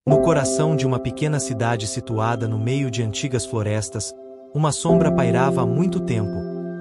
No coração de uma pequena cidade situada no meio de antigas florestas, uma sombra pairava há muito tempo,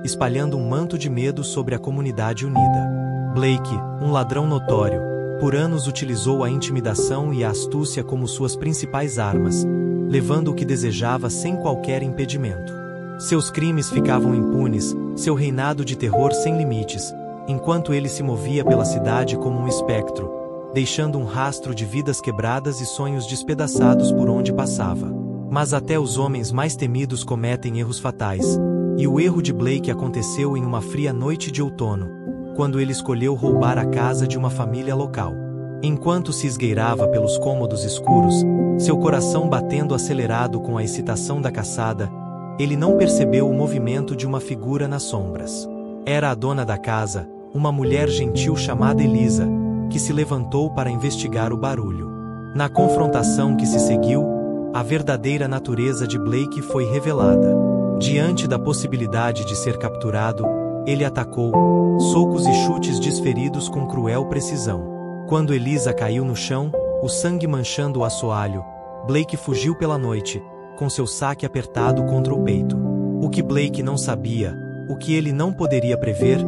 espalhando um manto de medo sobre a comunidade unida. Blake, um ladrão notório, por anos utilizou a intimidação e a astúcia como suas principais armas, levando o que desejava sem qualquer impedimento. Seus crimes ficavam impunes, seu reinado de terror sem limites, enquanto ele se movia pela cidade como um espectro, deixando um rastro de vidas quebradas e sonhos despedaçados por onde passava. Mas até os homens mais temidos cometem erros fatais, e o erro de Blake aconteceu em uma fria noite de outono, quando ele escolheu roubar a casa de uma família local. Enquanto se esgueirava pelos cômodos escuros, seu coração batendo acelerado com a excitação da caçada, ele não percebeu o movimento de uma figura nas sombras. Era a dona da casa, uma mulher gentil chamada Elisa, que se levantou para investigar o barulho. Na confrontação que se seguiu, a verdadeira natureza de Blake foi revelada. Diante da possibilidade de ser capturado, ele atacou, socos e chutes desferidos com cruel precisão. Quando Elisa caiu no chão, o sangue manchando o assoalho, Blake fugiu pela noite, com seu saque apertado contra o peito. O que Blake não sabia, o que ele não poderia prever,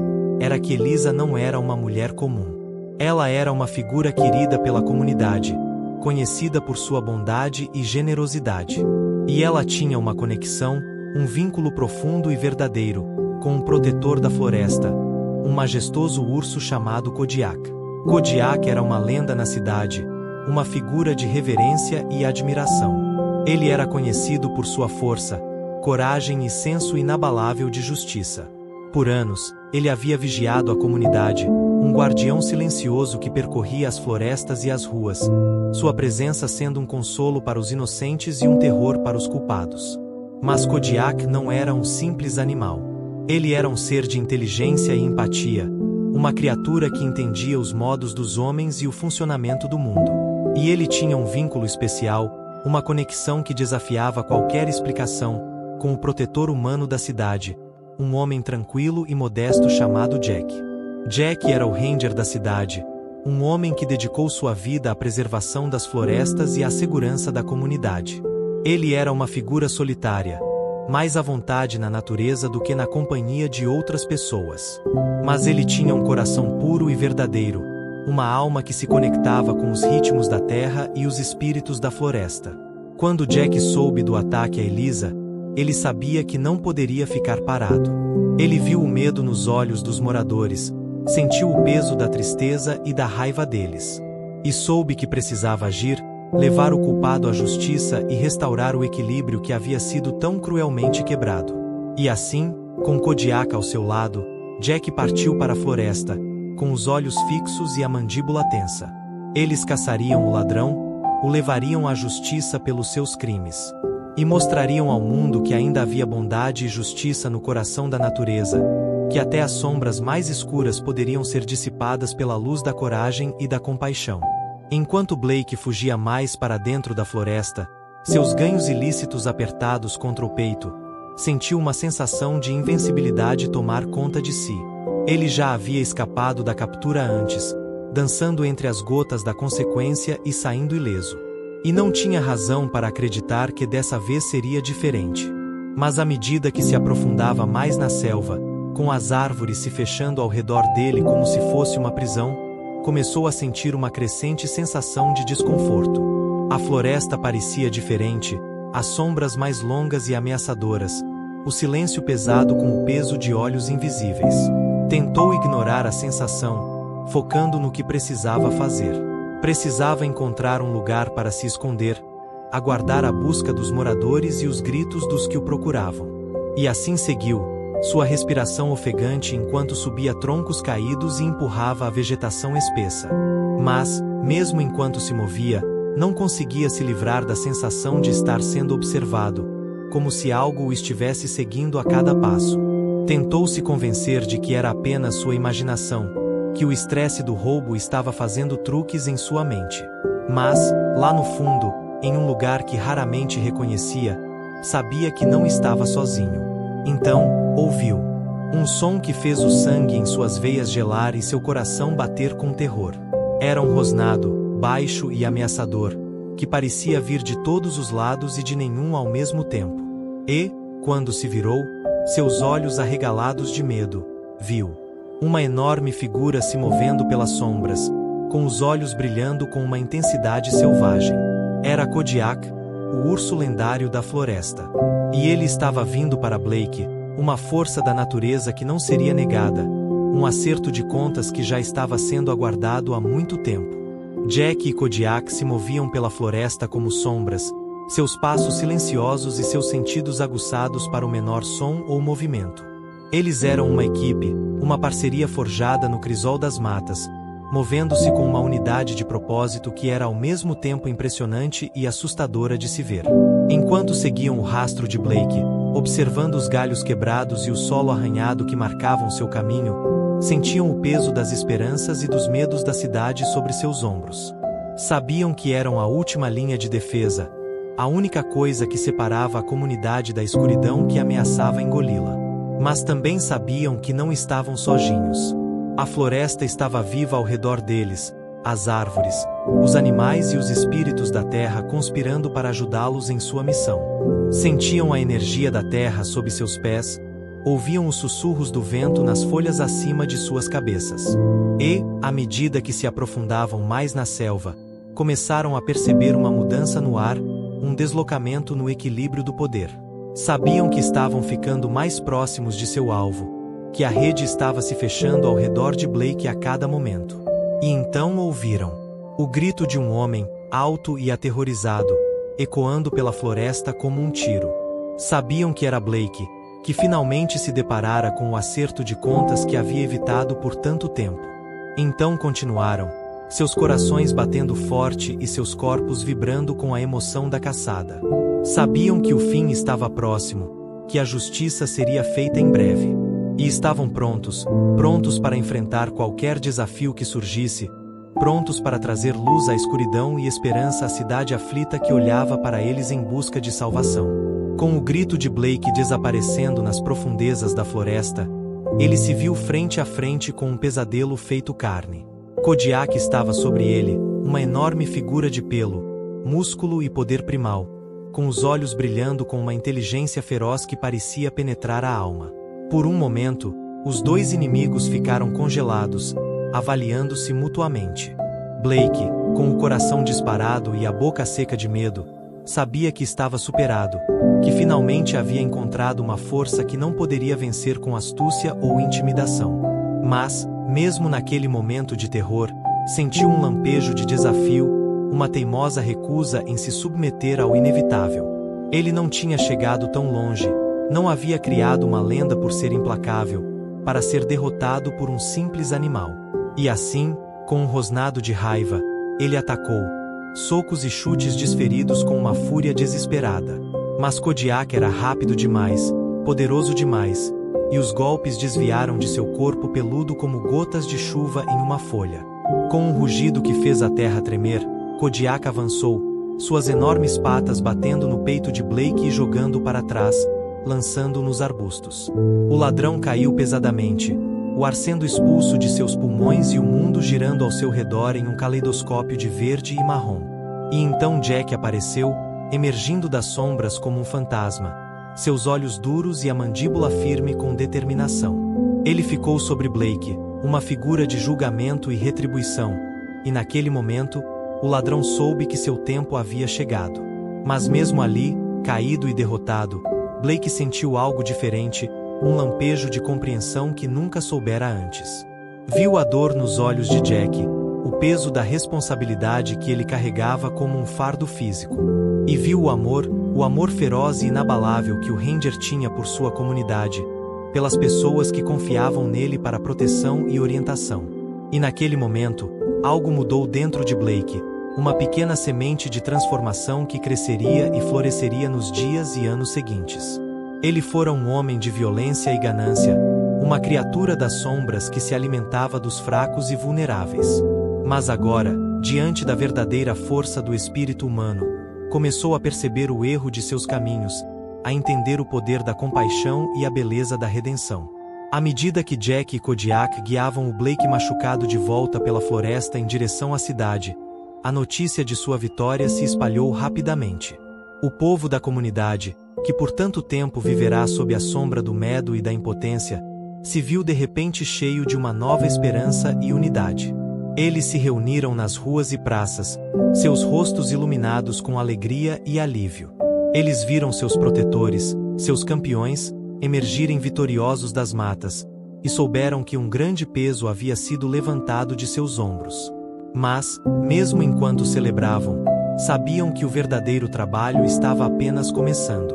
era que Elisa não era uma mulher comum. Ela era uma figura querida pela comunidade, conhecida por sua bondade e generosidade. E ela tinha uma conexão, um vínculo profundo e verdadeiro, com um protetor da floresta, um majestoso urso chamado Kodiak. Kodiak era uma lenda na cidade, uma figura de reverência e admiração. Ele era conhecido por sua força, coragem e senso inabalável de justiça. Por anos, ele havia vigiado a comunidade, um guardião silencioso que percorria as florestas e as ruas, sua presença sendo um consolo para os inocentes e um terror para os culpados. Mas Kodiak não era um simples animal. Ele era um ser de inteligência e empatia, uma criatura que entendia os modos dos homens e o funcionamento do mundo. E ele tinha um vínculo especial, uma conexão que desafiava qualquer explicação, com o protetor humano da cidade, um homem tranquilo e modesto chamado Jack. Jack era o ranger da cidade, um homem que dedicou sua vida à preservação das florestas e à segurança da comunidade. Ele era uma figura solitária, mais à vontade na natureza do que na companhia de outras pessoas. Mas ele tinha um coração puro e verdadeiro, uma alma que se conectava com os ritmos da terra e os espíritos da floresta. Quando Jack soube do ataque a Elisa, ele sabia que não poderia ficar parado. Ele viu o medo nos olhos dos moradores, sentiu o peso da tristeza e da raiva deles. E soube que precisava agir, levar o culpado à justiça e restaurar o equilíbrio que havia sido tão cruelmente quebrado. E assim, com Kodiak ao seu lado, Jack partiu para a floresta, com os olhos fixos e a mandíbula tensa. Eles caçariam o ladrão, o levariam à justiça pelos seus crimes. E mostrariam ao mundo que ainda havia bondade e justiça no coração da natureza, que até as sombras mais escuras poderiam ser dissipadas pela luz da coragem e da compaixão. Enquanto Blake fugia mais para dentro da floresta, seus ganhos ilícitos apertados contra o peito, sentiu uma sensação de invencibilidade tomar conta de si. Ele já havia escapado da captura antes, dançando entre as gotas da consequência e saindo ileso. E não tinha razão para acreditar que dessa vez seria diferente. Mas à medida que se aprofundava mais na selva, com as árvores se fechando ao redor dele como se fosse uma prisão, começou a sentir uma crescente sensação de desconforto. A floresta parecia diferente, as sombras mais longas e ameaçadoras, o silêncio pesado com o peso de olhos invisíveis. Tentou ignorar a sensação, focando no que precisava fazer. Precisava encontrar um lugar para se esconder, aguardar a busca dos moradores e os gritos dos que o procuravam. E assim seguiu, sua respiração ofegante enquanto subia troncos caídos e empurrava a vegetação espessa. Mas, mesmo enquanto se movia, não conseguia se livrar da sensação de estar sendo observado, como se algo o estivesse seguindo a cada passo. Tentou se convencer de que era apenas sua imaginação, que o estresse do roubo estava fazendo truques em sua mente. Mas, lá no fundo, em um lugar que raramente reconhecia, sabia que não estava sozinho. Então, ouviu um som que fez o sangue em suas veias gelar e seu coração bater com terror. Era um rosnado, baixo e ameaçador, que parecia vir de todos os lados e de nenhum ao mesmo tempo. E, quando se virou, seus olhos arregalados de medo, viu uma enorme figura se movendo pelas sombras, com os olhos brilhando com uma intensidade selvagem. Era Kodiak, o urso lendário da floresta. E ele estava vindo para Blake, uma força da natureza que não seria negada, um acerto de contas que já estava sendo aguardado há muito tempo. Jack e Kodiak se moviam pela floresta como sombras, seus passos silenciosos e seus sentidos aguçados para o menor som ou movimento. Eles eram uma equipe, uma parceria forjada no crisol das matas, movendo-se com uma unidade de propósito que era ao mesmo tempo impressionante e assustadora de se ver. Enquanto seguiam o rastro de Blake, observando os galhos quebrados e o solo arranhado que marcavam seu caminho, sentiam o peso das esperanças e dos medos da cidade sobre seus ombros. Sabiam que eram a última linha de defesa, a única coisa que separava a comunidade da escuridão que ameaçava engoli-la. Mas também sabiam que não estavam sozinhos. A floresta estava viva ao redor deles, as árvores, os animais e os espíritos da terra conspirando para ajudá-los em sua missão. Sentiam a energia da terra sob seus pés, ouviam os sussurros do vento nas folhas acima de suas cabeças. E, à medida que se aprofundavam mais na selva, começaram a perceber uma mudança no ar, um deslocamento no equilíbrio do poder. Sabiam que estavam ficando mais próximos de seu alvo, que a rede estava se fechando ao redor de Blake a cada momento. E então ouviram o grito de um homem, alto e aterrorizado, ecoando pela floresta como um tiro. Sabiam que era Blake, que finalmente se deparara com o acerto de contas que havia evitado por tanto tempo. Então continuaram, seus corações batendo forte e seus corpos vibrando com a emoção da caçada. Sabiam que o fim estava próximo, que a justiça seria feita em breve. E estavam prontos para enfrentar qualquer desafio que surgisse, prontos para trazer luz à escuridão e esperança à cidade aflita que olhava para eles em busca de salvação. Com o grito de Blake desaparecendo nas profundezas da floresta, ele se viu frente a frente com um pesadelo feito carne. Kodiak estava sobre ele, uma enorme figura de pelo, músculo e poder primal, com os olhos brilhando com uma inteligência feroz que parecia penetrar a alma. Por um momento, os dois inimigos ficaram congelados, avaliando-se mutuamente. Blake, com o coração disparado e a boca seca de medo, sabia que estava superado, que finalmente havia encontrado uma força que não poderia vencer com astúcia ou intimidação. Mas, mesmo naquele momento de terror, sentiu um lampejo de desafio, uma teimosa recusa em se submeter ao inevitável. Ele não tinha chegado tão longe, não havia criado uma lenda por ser implacável, para ser derrotado por um simples animal. E assim, com um rosnado de raiva, ele atacou, socos e chutes desferidos com uma fúria desesperada. Mas Kodiak era rápido demais, poderoso demais, e os golpes desviaram de seu corpo peludo como gotas de chuva em uma folha. Com um rugido que fez a terra tremer, Kodiak avançou, suas enormes patas batendo no peito de Blake e jogando para trás, lançando-o nos arbustos. O ladrão caiu pesadamente, o ar sendo expulso de seus pulmões e o mundo girando ao seu redor em um caleidoscópio de verde e marrom. E então Jack apareceu, emergindo das sombras como um fantasma, seus olhos duros e a mandíbula firme com determinação. Ele ficou sobre Blake, uma figura de julgamento e retribuição, e naquele momento, o ladrão soube que seu tempo havia chegado. Mas mesmo ali, caído e derrotado, Blake sentiu algo diferente, um lampejo de compreensão que nunca soubera antes. Viu a dor nos olhos de Jack, o peso da responsabilidade que ele carregava como um fardo físico. E viu o amor feroz e inabalável que o Ranger tinha por sua comunidade, pelas pessoas que confiavam nele para proteção e orientação. E naquele momento, algo mudou dentro de Blake, uma pequena semente de transformação que cresceria e floresceria nos dias e anos seguintes. Ele fora um homem de violência e ganância, uma criatura das sombras que se alimentava dos fracos e vulneráveis. Mas agora, diante da verdadeira força do espírito humano, começou a perceber o erro de seus caminhos, a entender o poder da compaixão e a beleza da redenção. À medida que Jack e Kodiak guiavam o Blake machucado de volta pela floresta em direção à cidade, a notícia de sua vitória se espalhou rapidamente. O povo da comunidade, que por tanto tempo viverá sob a sombra do medo e da impotência, se viu de repente cheio de uma nova esperança e unidade. Eles se reuniram nas ruas e praças, seus rostos iluminados com alegria e alívio. Eles viram seus protetores, seus campeões, emergirem vitoriosos das matas, e souberam que um grande peso havia sido levantado de seus ombros. Mas, mesmo enquanto celebravam, sabiam que o verdadeiro trabalho estava apenas começando.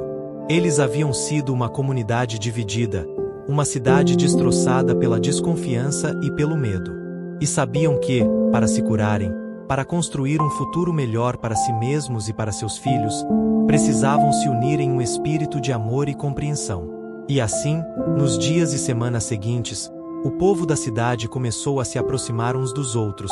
Eles haviam sido uma comunidade dividida, uma cidade destroçada pela desconfiança e pelo medo. E sabiam que, para se curarem, para construir um futuro melhor para si mesmos e para seus filhos, precisavam se unir em um espírito de amor e compreensão. E assim, nos dias e semanas seguintes, o povo da cidade começou a se aproximar uns dos outros,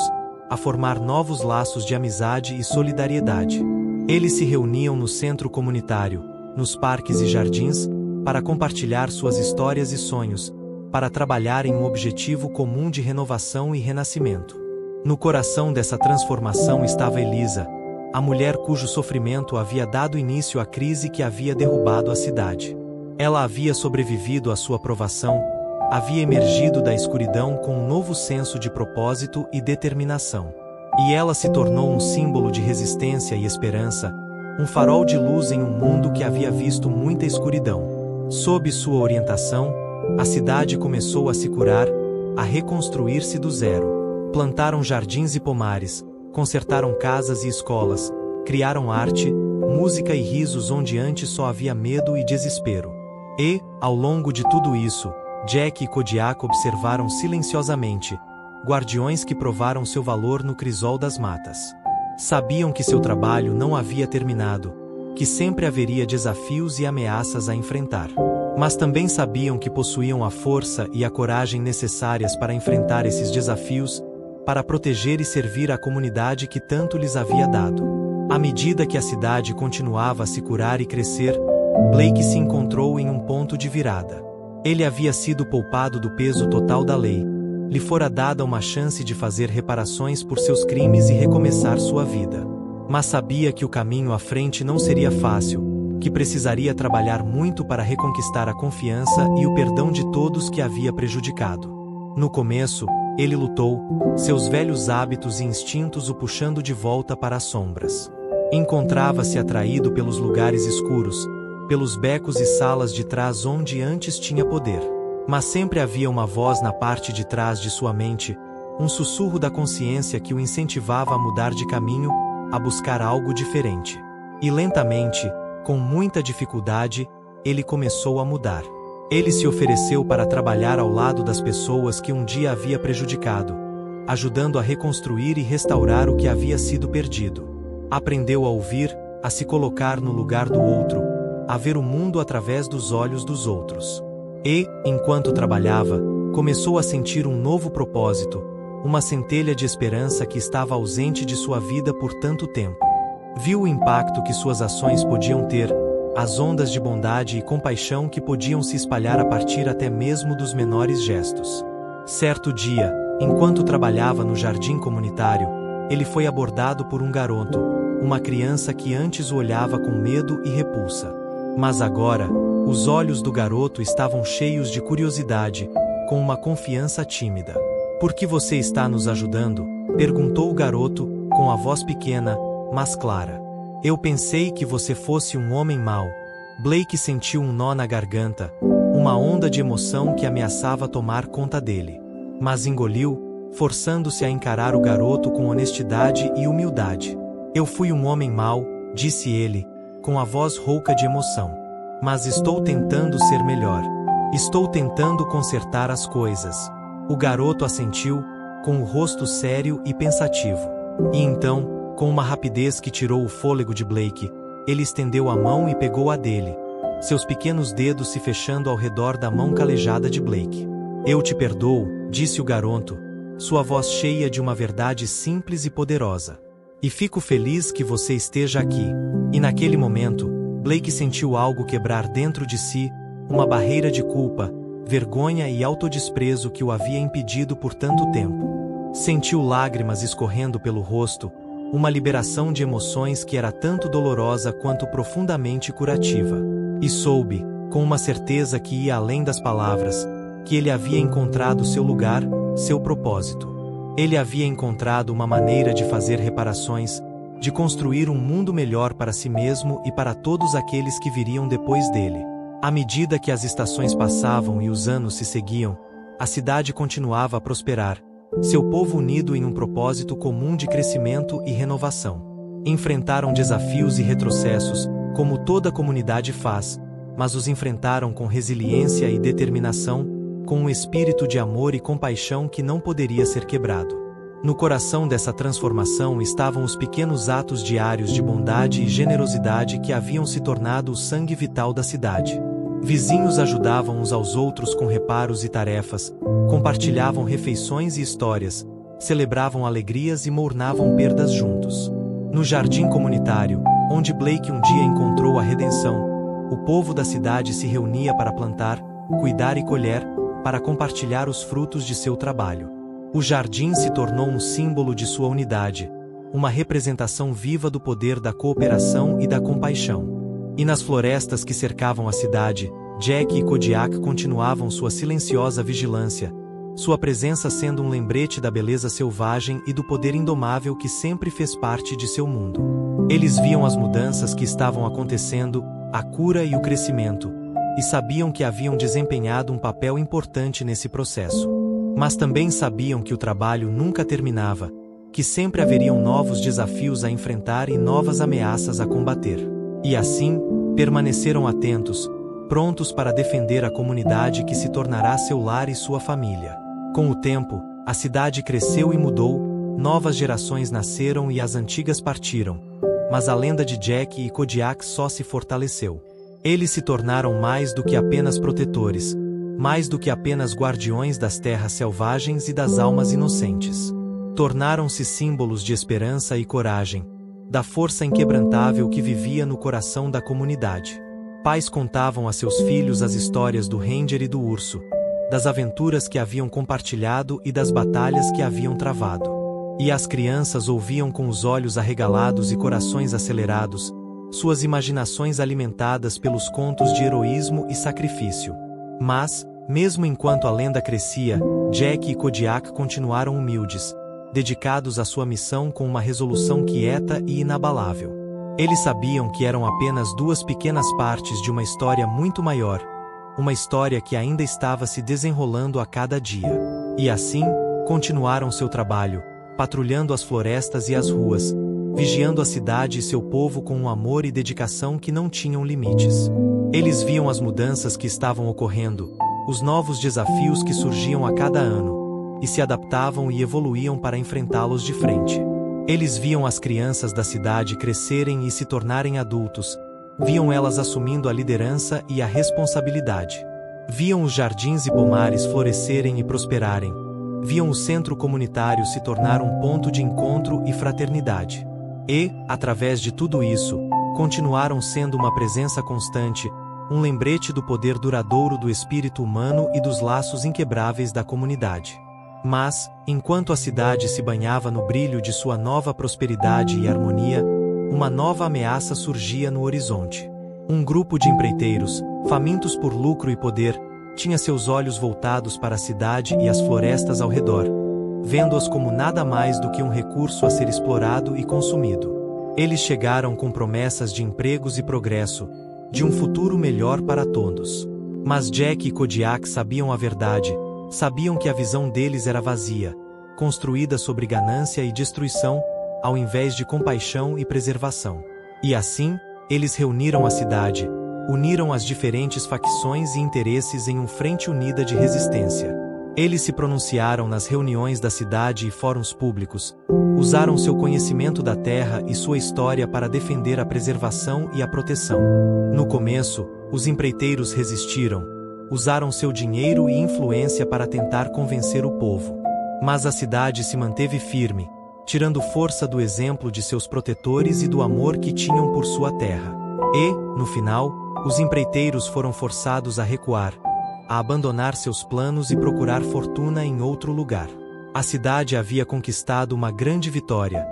a formar novos laços de amizade e solidariedade. Eles se reuniam no centro comunitário, nos parques e jardins, para compartilhar suas histórias e sonhos, para trabalhar em um objetivo comum de renovação e renascimento. No coração dessa transformação estava Elisa, a mulher cujo sofrimento havia dado início à crise que havia derrubado a cidade. Ela havia sobrevivido à sua provação, havia emergido da escuridão com um novo senso de propósito e determinação. E ela se tornou um símbolo de resistência e esperança, um farol de luz em um mundo que havia visto muita escuridão. Sob sua orientação, a cidade começou a se curar, a reconstruir-se do zero. Plantaram jardins e pomares, consertaram casas e escolas, criaram arte, música e risos onde antes só havia medo e desespero. E, ao longo de tudo isso, Jack e Kodiak observaram silenciosamente, guardiões que provaram seu valor no crisol das matas. Sabiam que seu trabalho não havia terminado, que sempre haveria desafios e ameaças a enfrentar. Mas também sabiam que possuíam a força e a coragem necessárias para enfrentar esses desafios, para proteger e servir a comunidade que tanto lhes havia dado. À medida que a cidade continuava a se curar e crescer, Blake se encontrou em um ponto de virada. Ele havia sido poupado do peso total da lei, lhe fora dada uma chance de fazer reparações por seus crimes e recomeçar sua vida. Mas sabia que o caminho à frente não seria fácil, que precisaria trabalhar muito para reconquistar a confiança e o perdão de todos que havia prejudicado. No começo, ele lutou, seus velhos hábitos e instintos o puxando de volta para as sombras. Encontrava-se atraído pelos lugares escuros, pelos becos e salas de trás onde antes tinha poder. Mas sempre havia uma voz na parte de trás de sua mente, um sussurro da consciência que o incentivava a mudar de caminho, a buscar algo diferente. E lentamente, com muita dificuldade, ele começou a mudar. Ele se ofereceu para trabalhar ao lado das pessoas que um dia havia prejudicado, ajudando a reconstruir e restaurar o que havia sido perdido. Aprendeu a ouvir, a se colocar no lugar do outro, a ver o mundo através dos olhos dos outros. E, enquanto trabalhava, começou a sentir um novo propósito, uma centelha de esperança que estava ausente de sua vida por tanto tempo. Viu o impacto que suas ações podiam ter, as ondas de bondade e compaixão que podiam se espalhar a partir até mesmo dos menores gestos. Certo dia, enquanto trabalhava no jardim comunitário, ele foi abordado por um garoto, uma criança que antes o olhava com medo e repulsa. Mas agora, os olhos do garoto estavam cheios de curiosidade, com uma confiança tímida. "Por que você está nos ajudando?", perguntou o garoto, com a voz pequena, mas clara. "Eu pensei que você fosse um homem mau." Blake sentiu um nó na garganta, uma onda de emoção que ameaçava tomar conta dele. Mas engoliu, forçando-se a encarar o garoto com honestidade e humildade. "Eu fui um homem mau", disse ele, com a voz rouca de emoção. "Mas estou tentando ser melhor. Estou tentando consertar as coisas." O garoto assentiu, com o rosto sério e pensativo. E então, com uma rapidez que tirou o fôlego de Blake, ele estendeu a mão e pegou a dele, seus pequenos dedos se fechando ao redor da mão calejada de Blake. "Eu te perdoo", disse o garoto, sua voz cheia de uma verdade simples e poderosa. "E fico feliz que você esteja aqui." E naquele momento, Blake sentiu algo quebrar dentro de si, uma barreira de culpa, vergonha e autodesprezo que o havia impedido por tanto tempo. Sentiu lágrimas escorrendo pelo rosto, uma liberação de emoções que era tanto dolorosa quanto profundamente curativa. E soube, com uma certeza que ia além das palavras, que ele havia encontrado seu lugar, seu propósito. Ele havia encontrado uma maneira de fazer reparações, de construir um mundo melhor para si mesmo e para todos aqueles que viriam depois dele. À medida que as estações passavam e os anos se seguiam, a cidade continuava a prosperar, seu povo unido em um propósito comum de crescimento e renovação. Enfrentaram desafios e retrocessos, como toda comunidade faz, mas os enfrentaram com resiliência e determinação, com um espírito de amor e compaixão que não poderia ser quebrado. No coração dessa transformação estavam os pequenos atos diários de bondade e generosidade que haviam se tornado o sangue vital da cidade. Vizinhos ajudavam uns aos outros com reparos e tarefas, compartilhavam refeições e histórias, celebravam alegrias e mournavam perdas juntos. No jardim comunitário, onde Blake um dia encontrou a redenção, o povo da cidade se reunia para plantar, cuidar e colher, para compartilhar os frutos de seu trabalho. O jardim se tornou um símbolo de sua unidade, uma representação viva do poder da cooperação e da compaixão. E nas florestas que cercavam a cidade, Jack e Kodiak continuavam sua silenciosa vigilância, sua presença sendo um lembrete da beleza selvagem e do poder indomável que sempre fez parte de seu mundo. Eles viam as mudanças que estavam acontecendo, a cura e o crescimento, e sabiam que haviam desempenhado um papel importante nesse processo. Mas também sabiam que o trabalho nunca terminava, que sempre haveriam novos desafios a enfrentar e novas ameaças a combater. E assim, permaneceram atentos, prontos para defender a comunidade que se tornará seu lar e sua família. Com o tempo, a cidade cresceu e mudou, novas gerações nasceram e as antigas partiram, mas a lenda de Jack e Kodiak só se fortaleceu. Eles se tornaram mais do que apenas protetores, mais do que apenas guardiões das terras selvagens e das almas inocentes. Tornaram-se símbolos de esperança e coragem, da força inquebrantável que vivia no coração da comunidade. Pais contavam a seus filhos as histórias do Ranger e do Urso, das aventuras que haviam compartilhado e das batalhas que haviam travado. E as crianças ouviam com os olhos arregalados e corações acelerados, suas imaginações alimentadas pelos contos de heroísmo e sacrifício. Mas, mesmo enquanto a lenda crescia, Jack e Kodiak continuaram humildes, dedicados à sua missão com uma resolução quieta e inabalável. Eles sabiam que eram apenas duas pequenas partes de uma história muito maior, uma história que ainda estava se desenrolando a cada dia. E assim, continuaram seu trabalho, patrulhando as florestas e as ruas, vigiando a cidade e seu povo com um amor e dedicação que não tinham limites. Eles viam as mudanças que estavam ocorrendo, os novos desafios que surgiam a cada ano, e se adaptavam e evoluíam para enfrentá-los de frente. Eles viam as crianças da cidade crescerem e se tornarem adultos, viam elas assumindo a liderança e a responsabilidade. Viam os jardins e pomares florescerem e prosperarem, viam o centro comunitário se tornar um ponto de encontro e fraternidade. E, através de tudo isso, continuaram sendo uma presença constante, um lembrete do poder duradouro do espírito humano e dos laços inquebráveis da comunidade. Mas, enquanto a cidade se banhava no brilho de sua nova prosperidade e harmonia, uma nova ameaça surgia no horizonte. Um grupo de empreiteiros, famintos por lucro e poder, tinha seus olhos voltados para a cidade e as florestas ao redor, vendo-as como nada mais do que um recurso a ser explorado e consumido. Eles chegaram com promessas de empregos e progresso, de um futuro melhor para todos. Mas Jack e Kodiak sabiam a verdade, sabiam que a visão deles era vazia, construída sobre ganância e destruição, ao invés de compaixão e preservação. E assim, eles reuniram a cidade, uniram as diferentes facções e interesses em uma frente unida de resistência. Eles se pronunciaram nas reuniões da cidade e fóruns públicos, usaram seu conhecimento da terra e sua história para defender a preservação e a proteção. No começo, os empreiteiros resistiram, usaram seu dinheiro e influência para tentar convencer o povo. Mas a cidade se manteve firme, tirando força do exemplo de seus protetores e do amor que tinham por sua terra. E, no final, os empreiteiros foram forçados a recuar, a abandonar seus planos e procurar fortuna em outro lugar. A cidade havia conquistado uma grande vitória,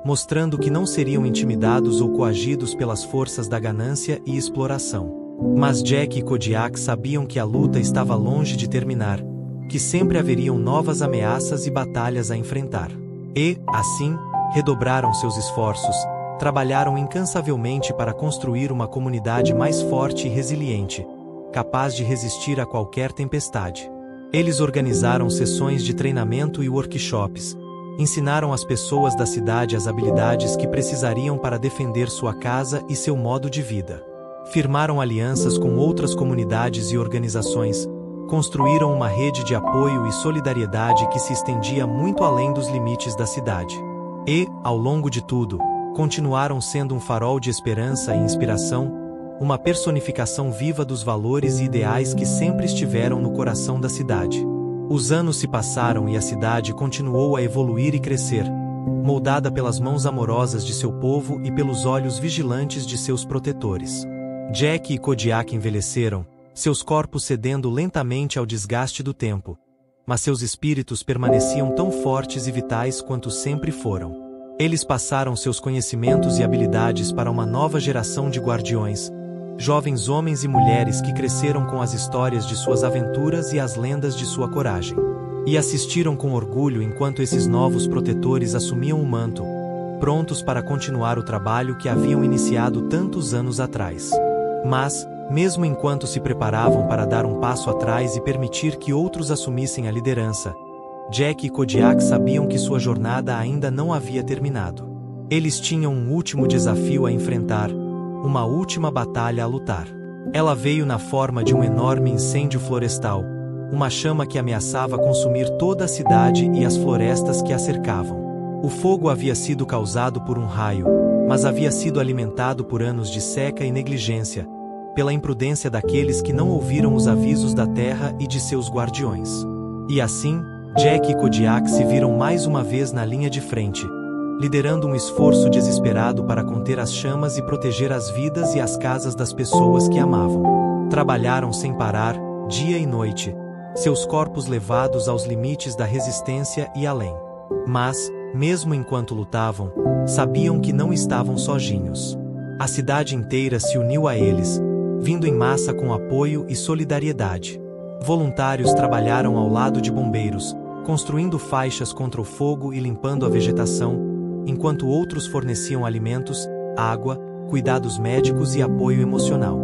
mostrando que não seriam intimidados ou coagidos pelas forças da ganância e exploração. Mas Jack e Kodiak sabiam que a luta estava longe de terminar, que sempre haveriam novas ameaças e batalhas a enfrentar. E, assim, redobraram seus esforços, trabalharam incansavelmente para construir uma comunidade mais forte e resiliente, capaz de resistir a qualquer tempestade. Eles organizaram sessões de treinamento e workshops, ensinaram às pessoas da cidade as habilidades que precisariam para defender sua casa e seu modo de vida. Firmaram alianças com outras comunidades e organizações, construíram uma rede de apoio e solidariedade que se estendia muito além dos limites da cidade. E, ao longo de tudo, continuaram sendo um farol de esperança e inspiração, uma personificação viva dos valores e ideais que sempre estiveram no coração da cidade. Os anos se passaram e a cidade continuou a evoluir e crescer, moldada pelas mãos amorosas de seu povo e pelos olhos vigilantes de seus protetores. Jack e Kodiak envelheceram, seus corpos cedendo lentamente ao desgaste do tempo, mas seus espíritos permaneciam tão fortes e vitais quanto sempre foram. Eles passaram seus conhecimentos e habilidades para uma nova geração de guardiões, jovens homens e mulheres que cresceram com as histórias de suas aventuras e as lendas de sua coragem. E assistiram com orgulho enquanto esses novos protetores assumiam o manto, prontos para continuar o trabalho que haviam iniciado tantos anos atrás. Mas, mesmo enquanto se preparavam para dar um passo atrás e permitir que outros assumissem a liderança, Jack e Kodiak sabiam que sua jornada ainda não havia terminado. Eles tinham um último desafio a enfrentar, uma última batalha a lutar. Ela veio na forma de um enorme incêndio florestal, uma chama que ameaçava consumir toda a cidade e as florestas que a cercavam. O fogo havia sido causado por um raio, mas havia sido alimentado por anos de seca e negligência, pela imprudência daqueles que não ouviram os avisos da terra e de seus guardiões. E assim, Jack e Kodiak se viram mais uma vez na linha de frente, liderando um esforço desesperado para conter as chamas e proteger as vidas e as casas das pessoas que amavam. Trabalharam sem parar, dia e noite, seus corpos levados aos limites da resistência e além. Mas, mesmo enquanto lutavam, sabiam que não estavam sozinhos. A cidade inteira se uniu a eles, vindo em massa com apoio e solidariedade. Voluntários trabalharam ao lado de bombeiros, construindo faixas contra o fogo e limpando a vegetação, enquanto outros forneciam alimentos, água, cuidados médicos e apoio emocional.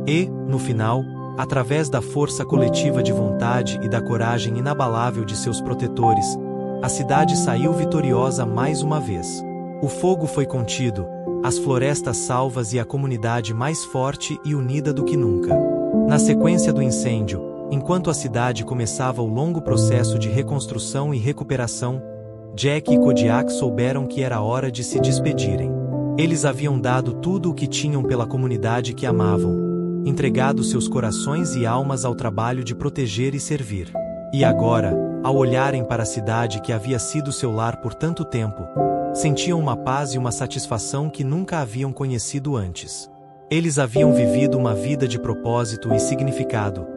E, no final, através da força coletiva de vontade e da coragem inabalável de seus protetores, a cidade saiu vitoriosa mais uma vez. O fogo foi contido, as florestas salvas e a comunidade mais forte e unida do que nunca. Na sequência do incêndio, enquanto a cidade começava o longo processo de reconstrução e recuperação, Jack e Kodiak souberam que era hora de se despedirem. Eles haviam dado tudo o que tinham pela comunidade que amavam, entregado seus corações e almas ao trabalho de proteger e servir. E agora, ao olharem para a cidade que havia sido seu lar por tanto tempo, sentiam uma paz e uma satisfação que nunca haviam conhecido antes. Eles haviam vivido uma vida de propósito e significado,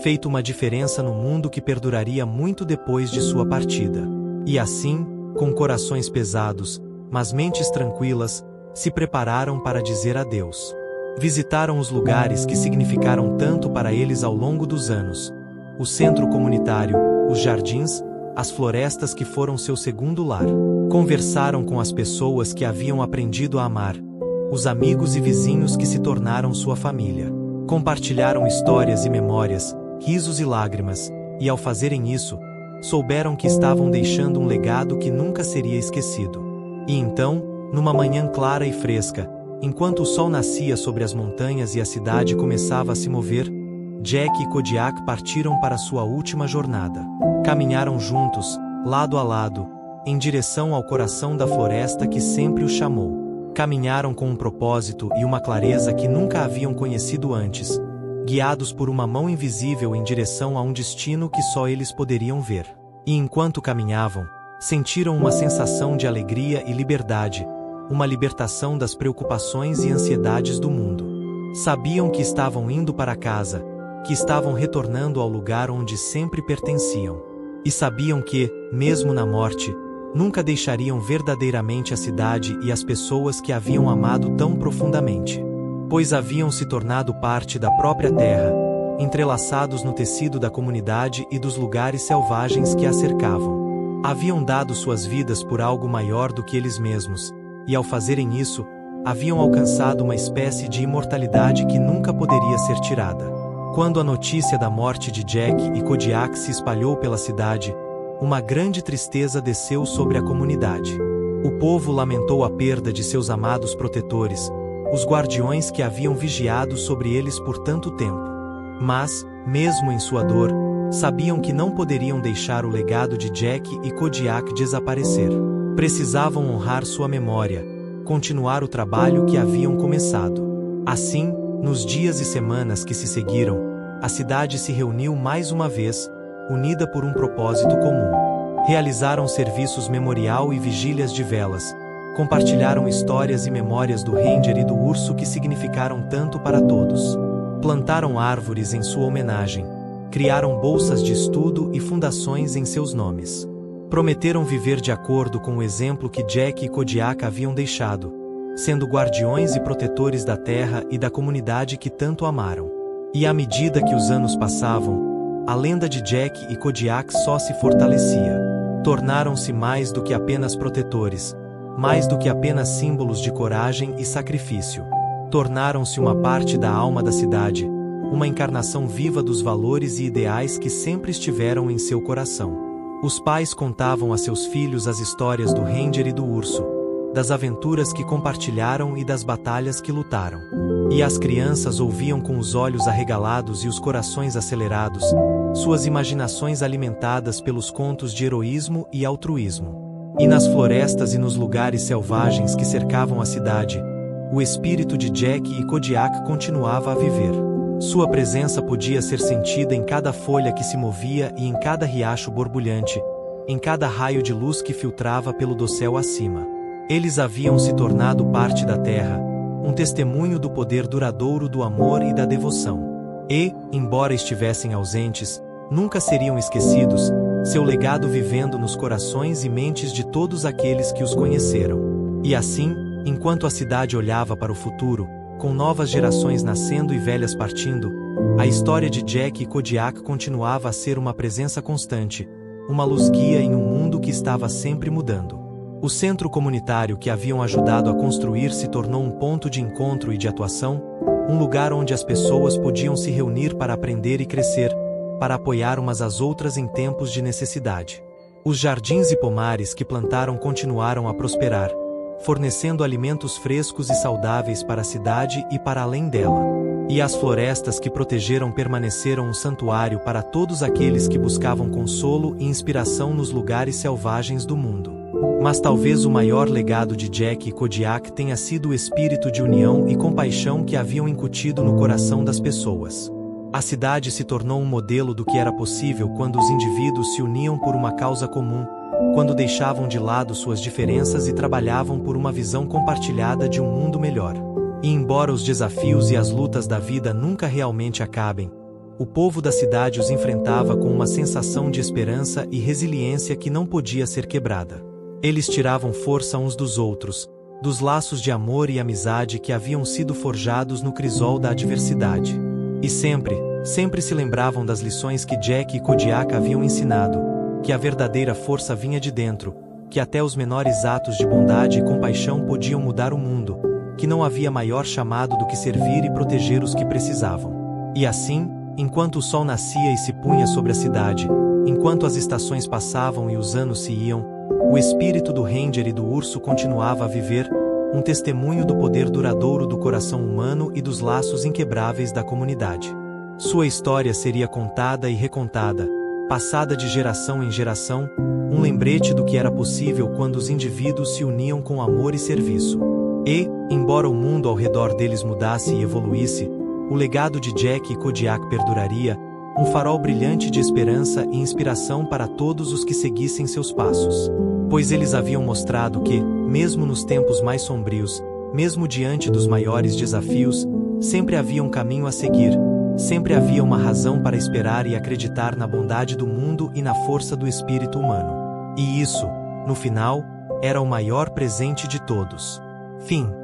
feito uma diferença no mundo que perduraria muito depois de sua partida. E assim, com corações pesados, mas mentes tranquilas, se prepararam para dizer adeus. Visitaram os lugares que significaram tanto para eles ao longo dos anos: o centro comunitário, os jardins, as florestas que foram seu segundo lar. Conversaram com as pessoas que haviam aprendido a amar, os amigos e vizinhos que se tornaram sua família. Compartilharam histórias e memórias, risos e lágrimas, e ao fazerem isso, souberam que estavam deixando um legado que nunca seria esquecido. E então, numa manhã clara e fresca, enquanto o sol nascia sobre as montanhas e a cidade começava a se mover, Jack e Kodiak partiram para sua última jornada. Caminharam juntos, lado a lado, em direção ao coração da floresta que sempre os chamou. Caminharam com um propósito e uma clareza que nunca haviam conhecido antes, guiados por uma mão invisível em direção a um destino que só eles poderiam ver. E enquanto caminhavam, sentiram uma sensação de alegria e liberdade, uma libertação das preocupações e ansiedades do mundo. Sabiam que estavam indo para casa, que estavam retornando ao lugar onde sempre pertenciam. E sabiam que, mesmo na morte, nunca deixariam verdadeiramente a cidade e as pessoas que haviam amado tão profundamente. Pois haviam se tornado parte da própria terra, entrelaçados no tecido da comunidade e dos lugares selvagens que a cercavam. Haviam dado suas vidas por algo maior do que eles mesmos, e ao fazerem isso, haviam alcançado uma espécie de imortalidade que nunca poderia ser tirada. Quando a notícia da morte de Jack e Kodiak se espalhou pela cidade, uma grande tristeza desceu sobre a comunidade. O povo lamentou a perda de seus amados protetores, os guardiões que haviam vigiado sobre eles por tanto tempo. Mas, mesmo em sua dor, sabiam que não poderiam deixar o legado de Jack e Kodiak desaparecer. Precisavam honrar sua memória, continuar o trabalho que haviam começado. Assim, nos dias e semanas que se seguiram, a cidade se reuniu mais uma vez, unida por um propósito comum. Realizaram serviços memorial e vigílias de velas, compartilharam histórias e memórias do Ranger e do urso que significaram tanto para todos. Plantaram árvores em sua homenagem, criaram bolsas de estudo e fundações em seus nomes. Prometeram viver de acordo com o exemplo que Jack e Kodiak haviam deixado, sendo guardiões e protetores da terra e da comunidade que tanto amaram. E à medida que os anos passavam, a lenda de Jack e Kodiak só se fortalecia. Tornaram-se mais do que apenas protetores, mais do que apenas símbolos de coragem e sacrifício. Tornaram-se uma parte da alma da cidade, uma encarnação viva dos valores e ideais que sempre estiveram em seu coração. Os pais contavam a seus filhos as histórias do Ranger e do urso, das aventuras que compartilharam e das batalhas que lutaram. E as crianças ouviam com os olhos arregalados e os corações acelerados, suas imaginações alimentadas pelos contos de heroísmo e altruísmo. E nas florestas e nos lugares selvagens que cercavam a cidade, o espírito de Jack e Kodiak continuava a viver. Sua presença podia ser sentida em cada folha que se movia e em cada riacho borbulhante, em cada raio de luz que filtrava pelo dossel acima. Eles haviam se tornado parte da terra, um testemunho do poder duradouro do amor e da devoção. E, embora estivessem ausentes, nunca seriam esquecidos, seu legado vivendo nos corações e mentes de todos aqueles que os conheceram. E assim, enquanto a cidade olhava para o futuro, com novas gerações nascendo e velhas partindo, a história de Jack e Kodiak continuava a ser uma presença constante, uma luz guia em um mundo que estava sempre mudando. O centro comunitário que haviam ajudado a construir se tornou um ponto de encontro e de atuação, um lugar onde as pessoas podiam se reunir para aprender e crescer, para apoiar umas às outras em tempos de necessidade. Os jardins e pomares que plantaram continuaram a prosperar, fornecendo alimentos frescos e saudáveis para a cidade e para além dela. E as florestas que protegeram permaneceram um santuário para todos aqueles que buscavam consolo e inspiração nos lugares selvagens do mundo. Mas talvez o maior legado de Jack e Kodiak tenha sido o espírito de união e compaixão que haviam incutido no coração das pessoas. A cidade se tornou um modelo do que era possível quando os indivíduos se uniam por uma causa comum, quando deixavam de lado suas diferenças e trabalhavam por uma visão compartilhada de um mundo melhor. E embora os desafios e as lutas da vida nunca realmente acabem, o povo da cidade os enfrentava com uma sensação de esperança e resiliência que não podia ser quebrada. Eles tiravam força uns dos outros, dos laços de amor e amizade que haviam sido forjados no crisol da adversidade. E sempre se lembravam das lições que Jack e Kodiak haviam ensinado, que a verdadeira força vinha de dentro, que até os menores atos de bondade e compaixão podiam mudar o mundo, que não havia maior chamado do que servir e proteger os que precisavam. E assim, enquanto o sol nascia e se punha sobre a cidade, enquanto as estações passavam e os anos se iam, o espírito do Ranger e do urso continuava a viver, um testemunho do poder duradouro do coração humano e dos laços inquebráveis da comunidade. Sua história seria contada e recontada, passada de geração em geração, um lembrete do que era possível quando os indivíduos se uniam com amor e serviço. E, embora o mundo ao redor deles mudasse e evoluísse, o legado de Jack e Kodiak perduraria, um farol brilhante de esperança e inspiração para todos os que seguissem seus passos. Pois eles haviam mostrado que, mesmo nos tempos mais sombrios, mesmo diante dos maiores desafios, sempre havia um caminho a seguir, sempre havia uma razão para esperar e acreditar na bondade do mundo e na força do espírito humano. E isso, No final, era o maior presente de todos. Fim.